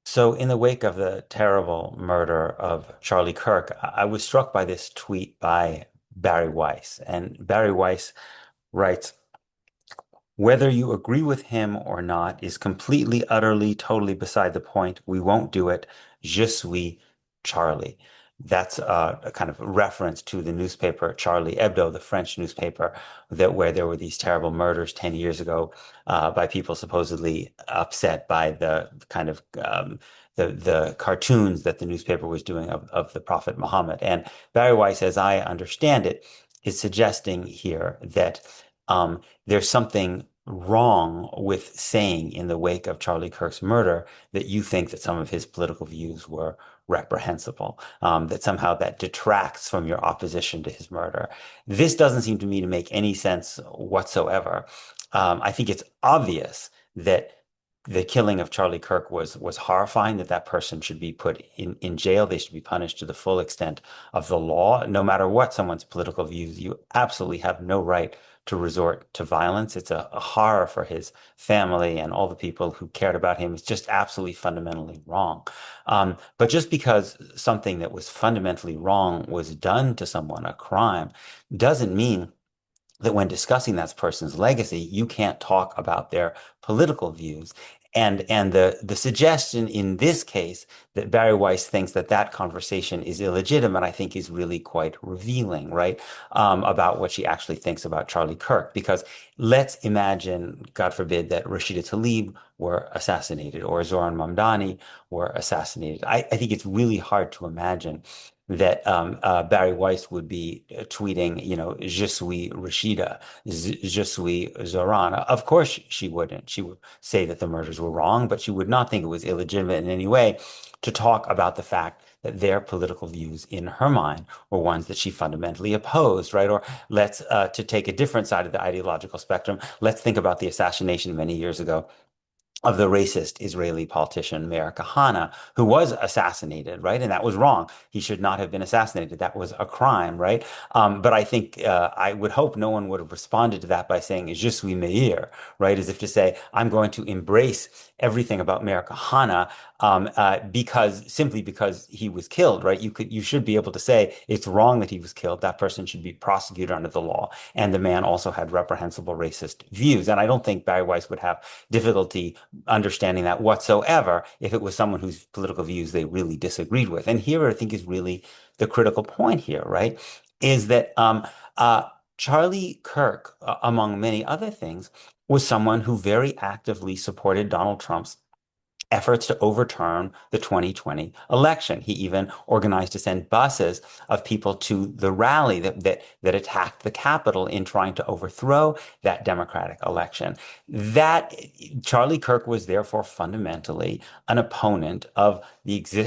So, in the wake of the terrible murder of Charlie Kirk, I was struck by this tweet by Barry Weiss. And Barry Weiss writes, whether you agree with him or not is completely, utterly, totally beside the point. We won't do it. Je suis Charlie. That's a kind of reference to the newspaper Charlie Hebdo, the French newspaper, that where there were these terrible murders 10 years ago by people supposedly upset by the kind of the cartoons that the newspaper was doing of the Prophet Muhammad. And Barry Weiss, as I understand it, is suggesting here that there's something wrong with saying in the wake of Charlie Kirk's murder that you think that some of his political views were reprehensible, that somehow that detracts from your opposition to his murder. This doesn't seem to me to make any sense whatsoever. I think it's obvious that the killing of Charlie Kirk was horrifying, that person should be put in jail. They should be punished to the full extent of the law. No matter what someone's political views, you absolutely have no right to resort to violence. It's a horror for his family and all the people who cared about him. It's just absolutely fundamentally wrong. But just because something that was fundamentally wrong was done to someone, a crime, doesn't mean that when discussing that person's legacy, you can't talk about their political views. And the suggestion in this case that Barry Weiss thinks that that conversation is illegitimate, I think is really quite revealing, right? About what she actually thinks about Charlie Kirk. Because let's imagine, God forbid, that Rashida Tlaib were assassinated or Zoran Mamdani were assassinated. I think it's really hard to imagine that Barry Weiss would be tweeting, je suis Rashida, je suis Zoran. Of course, she wouldn't. She would say that the murders were wrong, but she would not think it was illegitimate in any way to talk about the fact that their political views in her mind were ones that she fundamentally opposed, right? Or let's, to take a different side of the ideological spectrum, let's think about the assassination many years ago of the racist Israeli politician Meir Kahane, who was assassinated, right? And that was wrong. He should not have been assassinated. That was a crime, right? But I think I would hope no one would have responded to that by saying "Je suis Meir," right? As if to say I'm going to embrace everything about Meir Kahane because simply because he was killed, right? You should be able to say it's wrong that he was killed. That person should be prosecuted under the law, and the man also had reprehensible racist views. And I don't think Barry Weiss would have difficulty understanding that whatsoever if it was someone whose political views they really disagreed with. And here I think is really the critical point here, right? Is that Charlie Kirk, among many other things, was someone who very actively supported Donald Trump's efforts to overturn the 2020 election. He even organized to send buses of people to the rally that attacked the Capitol in trying to overthrow that democratic election. That Charlie Kirk was therefore fundamentally an opponent of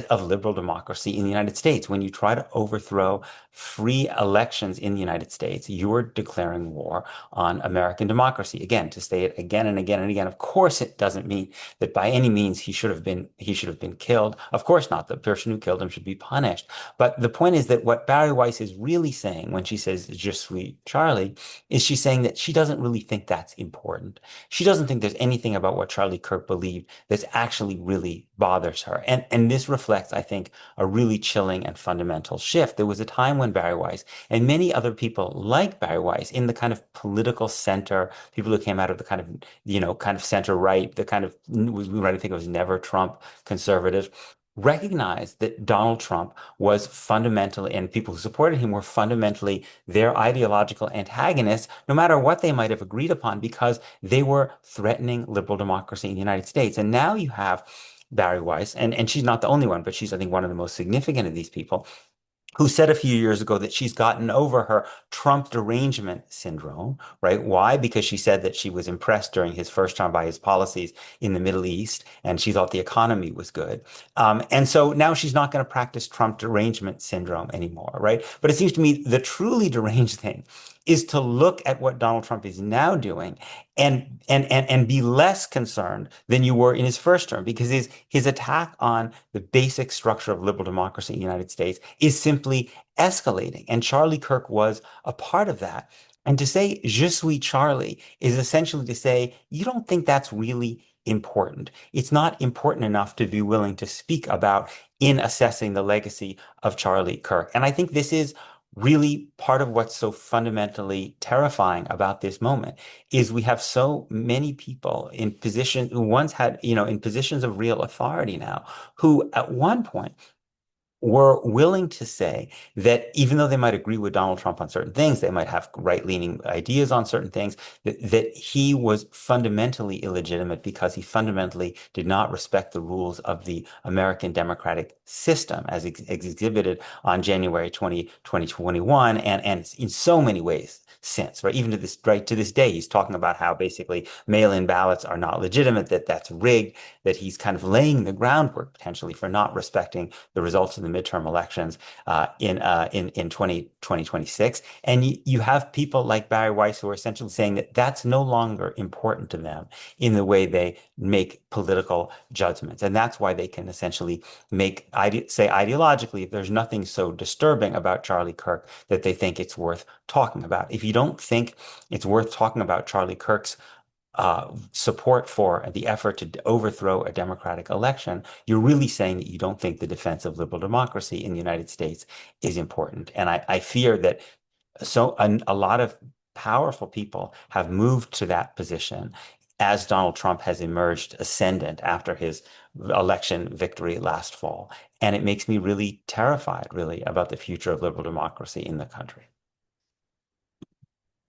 of liberal democracy in the United States. When you try to overthrow free elections in the United States, you are declaring war on American democracy. Again, to say it again and again and again, of course it doesn't mean that by any means he should have been killed. Of course not. The person who killed him should be punished. But the point is that what Barry Weiss is really saying when she says "Je suis Charlie" is she's saying that she doesn't really think that's important. She doesn't think there's anything about what Charlie Kirk believed that's actually really bothers her. And this reflects, I think, a really chilling and fundamental shift. There was a time when Barry Weiss and many other people like Barry Weiss in the kind of political center, people who came out of the kind of, kind of center right, the kind of, we might think it was never Trump conservative, recognized that Donald Trump was fundamentally, and people who supported him were fundamentally their ideological antagonists, no matter what they might have agreed upon, because they were threatening liberal democracy in the United States. And now you have Barry Weiss, and she's not the only one, but she's, I think, one of the most significant of these people, who said a few years ago that she's gotten over her Trump derangement syndrome, right? Why? Because she said that she was impressed during his first term by his policies in the Middle East, and she thought the economy was good. And so now she's not going to practice Trump derangement syndrome anymore, right? But it seems to me the truly deranged thing is to look at what Donald Trump is now doing and be less concerned than you were in his first term, because his attack on the basic structure of liberal democracy in the United States is simply escalating. And Charlie Kirk was a part of that. And to say "Je suis Charlie" is essentially to say you don't think that's really important. It's not important enough to be willing to speak about in assessing the legacy of Charlie Kirk. And I think this is really part of what's so fundamentally terrifying about this moment is we have so many people in positions who once had, in positions of real authority now, who at one point were willing to say that even though they might agree with Donald Trump on certain things, they might have right-leaning ideas on certain things, that he was fundamentally illegitimate because he fundamentally did not respect the rules of the American democratic system as exhibited on January 2021, and in so many ways since, right? Even to this day, he's talking about how basically mail-in ballots are not legitimate, that's rigged, that he's kind of laying the groundwork potentially for not respecting the results of the midterm elections in 2026. And you have people like Barry Weiss who are essentially saying that that's no longer important to them in the way they make political judgments. And that's why they can essentially say ideologically, there's nothing so disturbing about Charlie Kirk that they think it's worth talking about. If you don't think it's worth talking about Charlie Kirk's support for the effort to overthrow a democratic election, you're really saying that you don't think the defense of liberal democracy in the United States is important. And I fear that a lot of powerful people have moved to that position as Donald Trump has emerged ascendant after his election victory last fall. And it makes me really terrified, really, about the future of liberal democracy in the country.